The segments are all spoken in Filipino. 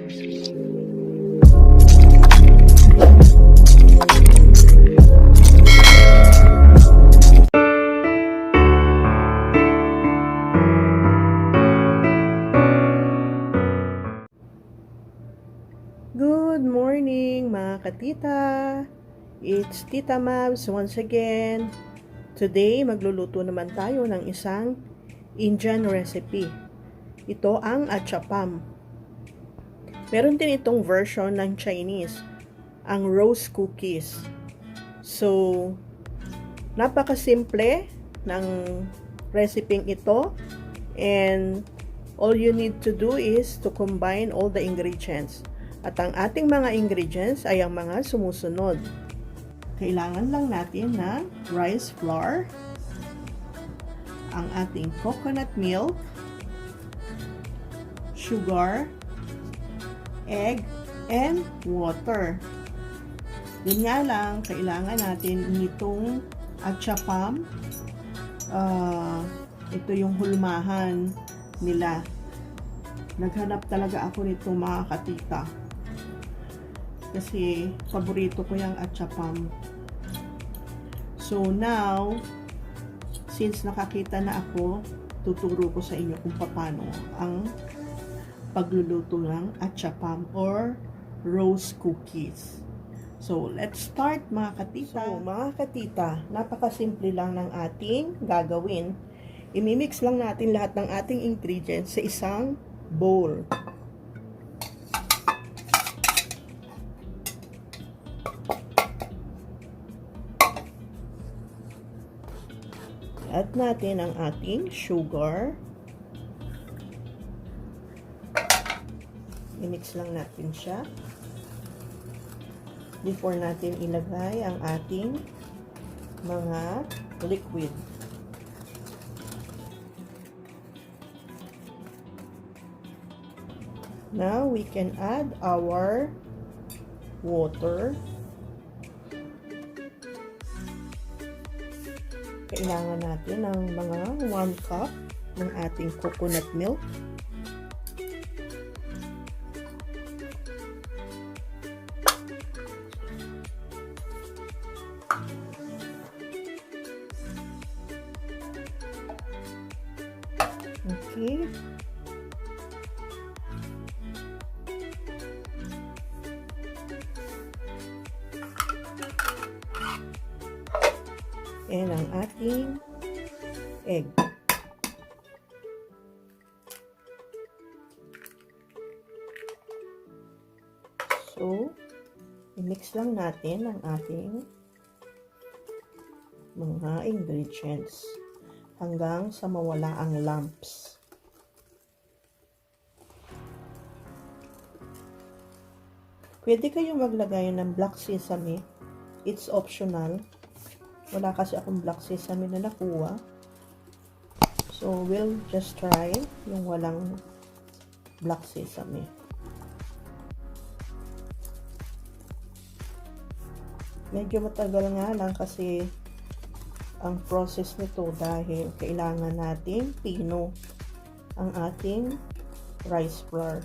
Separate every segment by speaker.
Speaker 1: Good morning mga katita! It's Tita Mabs once again. Today, magluluto naman tayo ng isang Indian recipe. Ito ang Achappam. Meron din itong version ng Chinese, ang rose cookies. So, napakasimple ng recipe ito, and all you need to do is to combine all the ingredients. At ang ating mga ingredients ay ang mga sumusunod. Kailangan lang natin ng rice flour, ang ating coconut milk, sugar, egg, and water. Yun nga lang, kailangan natin nitong achappam. Ito yung hulmahan nila. Naghanap talaga ako nito mga katita. Kasi paborito ko yung achappam. So now, since nakakita na ako, tuturo ko sa inyo kung paano ang pagluluto ng achappam or rose cookies. So let's start mga katita. So mga katita, napakasimple lang ng ating gagawin. Imimix lang natin lahat ng ating ingredients sa isang bowl. Add natin ang ating sugar. I-mix lang natin siya before natin ilagay ang ating mga liquid. Now we can add our water. Kailangan natin ng mga 1 cup ng ating coconut milk. Okay. And ang ating egg. So, i-mix lang natin ang ating mga ingredients hanggang sa mawala ang lumps. Pwede kayong maglagay ng black sesame. It's optional. Wala kasi akong black sesame na nakuha. So, we'll just try yung walang black sesame. Medyo matagal nga lang kasi ang process nito dahil kailangan natin pino ang ating rice flour.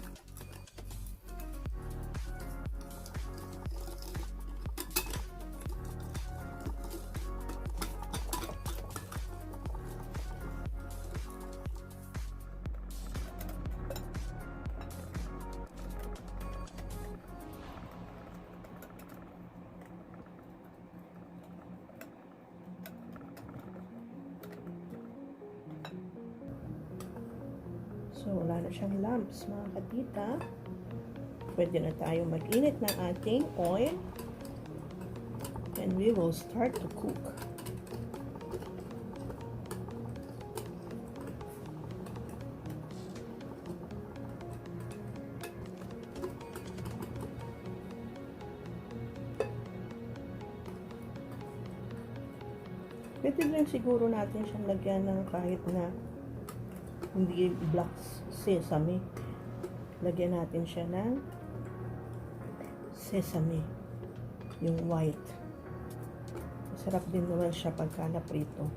Speaker 1: So, wala na siyang lumps, mga katita. Pwede na tayo mag-init ng ating oil. And we will start to cook. Pwede rin siguro natin siyang lagyan ng kahit na hindi black sesame. Lagyan natin siya ng sesame, yung white. Masarap din naman siya pagka naprito.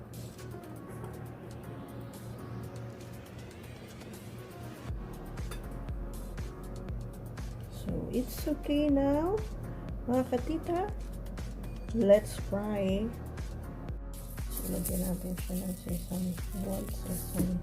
Speaker 1: it's okay now, mga katita. Let's fry. So, lagyan natin siya ng sesame, white sesame.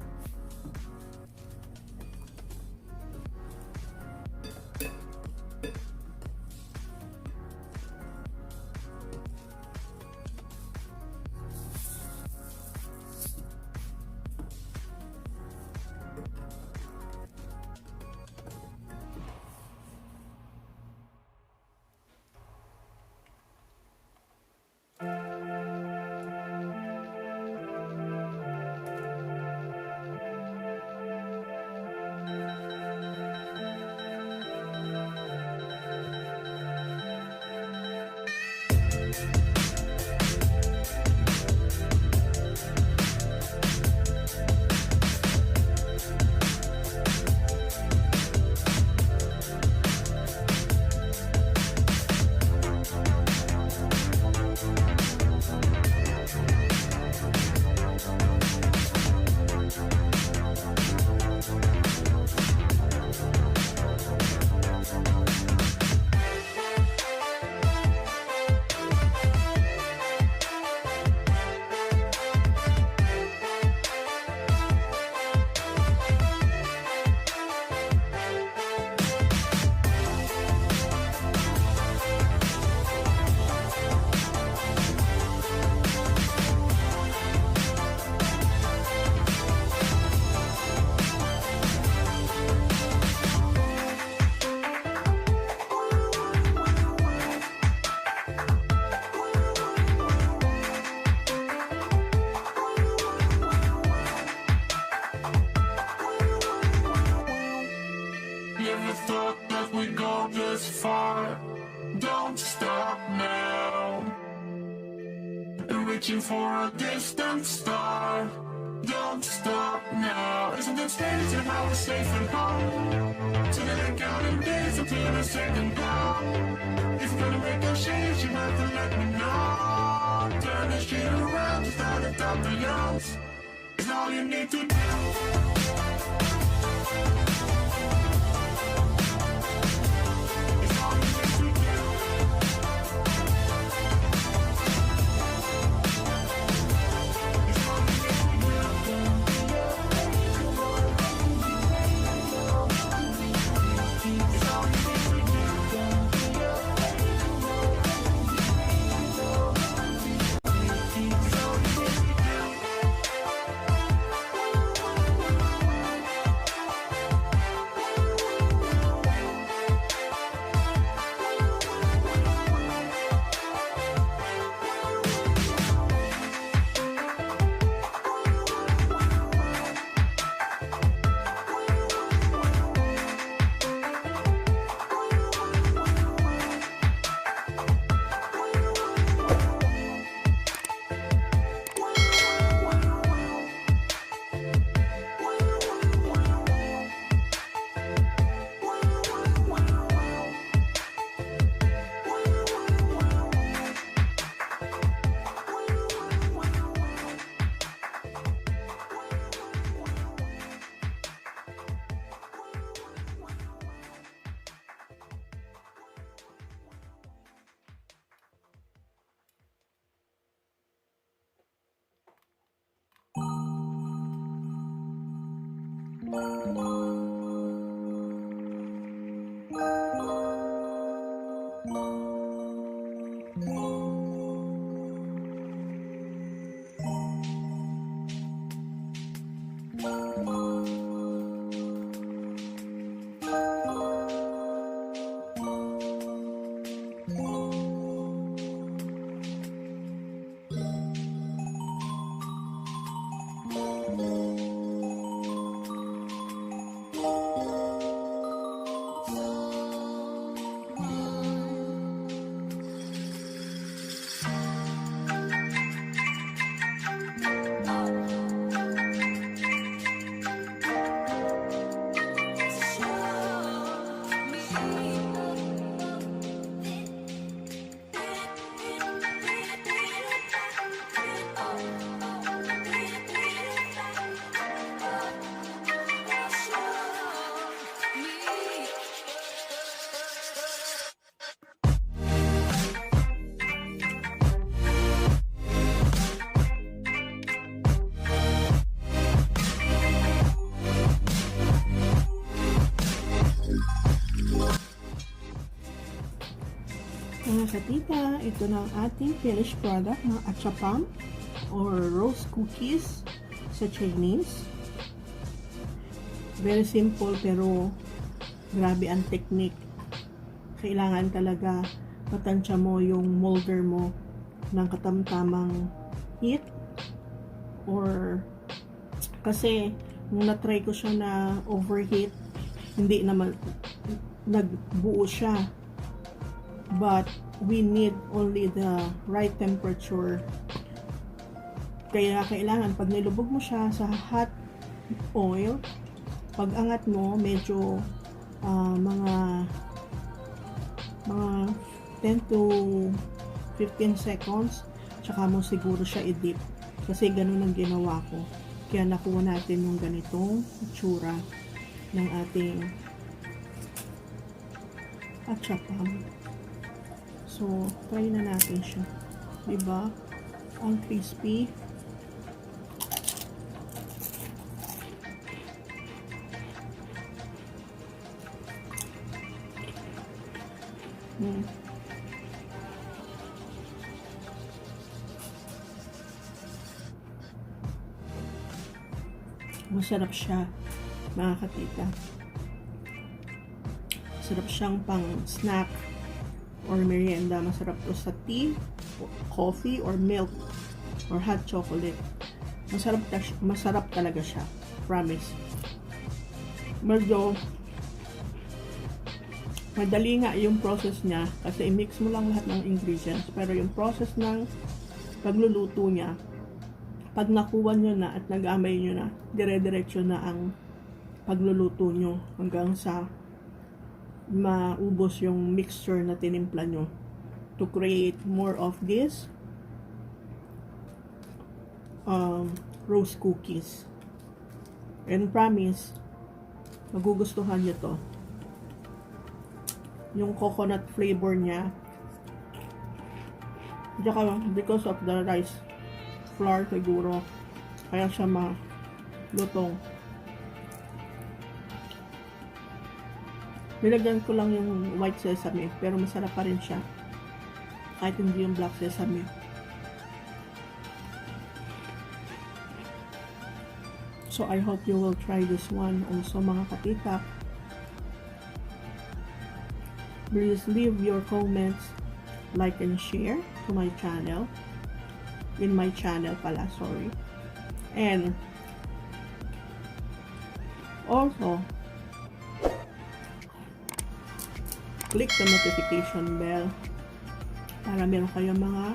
Speaker 2: Don't stop now. Reaching for a distant star. Don't stop now. Isn't it strange how we're safe and home? So that I'm counting days until the second call. If you're gonna make a change, you have to let me know. Turn this shit around to start a Dr. Young's. It's all you need to do.
Speaker 1: Mga katita, ito na ang ating finished product ng Achappam or rose cookies sa Chinese. Very simple pero grabe ang technique. Kailangan talaga matansya mo yung molder mo ng katamtamang heat, or kasi nung na-try ko siya na overheat, hindi naman nagbuo siya. But we need only the right temperature. Kaya kailangan pag nilubog mo siya sa hot oil, pag angat mo medyo mga 10 to 15 seconds, tsaka mo siguro siya i-dip. Kasi ganun ang ginawa ko. Kaya nakuha natin yung ganitong itsura ng ating Achappam. So, try na natin siya. Diba? Ang crispy. Masarap siya, mga katita. Masarap siyang pang snack or merienda. Masarap to sa tea, coffee, or milk, or hot chocolate. Masarap talaga siya. Promise. Medyo madali nga yung process niya kasi i-mix mo lang lahat ng ingredients. Pero yung process ng pagluluto niya, pag nakuha nyo na at nag-amay nyo na, dire-diretso na ang pagluluto nyo hanggang sa maubos yung mixture na tinimpla nyo to create more of this rose cookies. And promise, magugustuhan nyo to. Yung coconut flavor niya, because of the rice flour siguro, kaya siya malutong. Nilagyan ko lang yung white sesame, pero masarap pa rin siya kahit hindi yung black sesame. So I hope you will try this one also, mga katita. Please leave your comments, like and share to my channel. In my channel pala, sorry. And also click the notification bell para meron kayong mga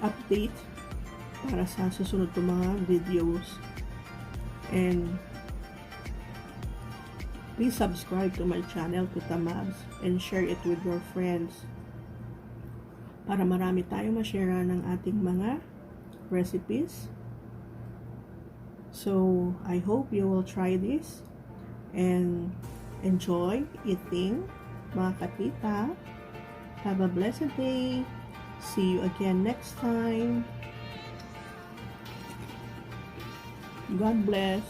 Speaker 1: update para sa susunod ko mga videos. And please subscribe to my channel, Tita Mabs, and share it with your friends para marami tayong ma-share ng ating mga recipes. So, I hope you will try this and enjoy eating, mga katita. Have a blessed day. See you again next time. God bless.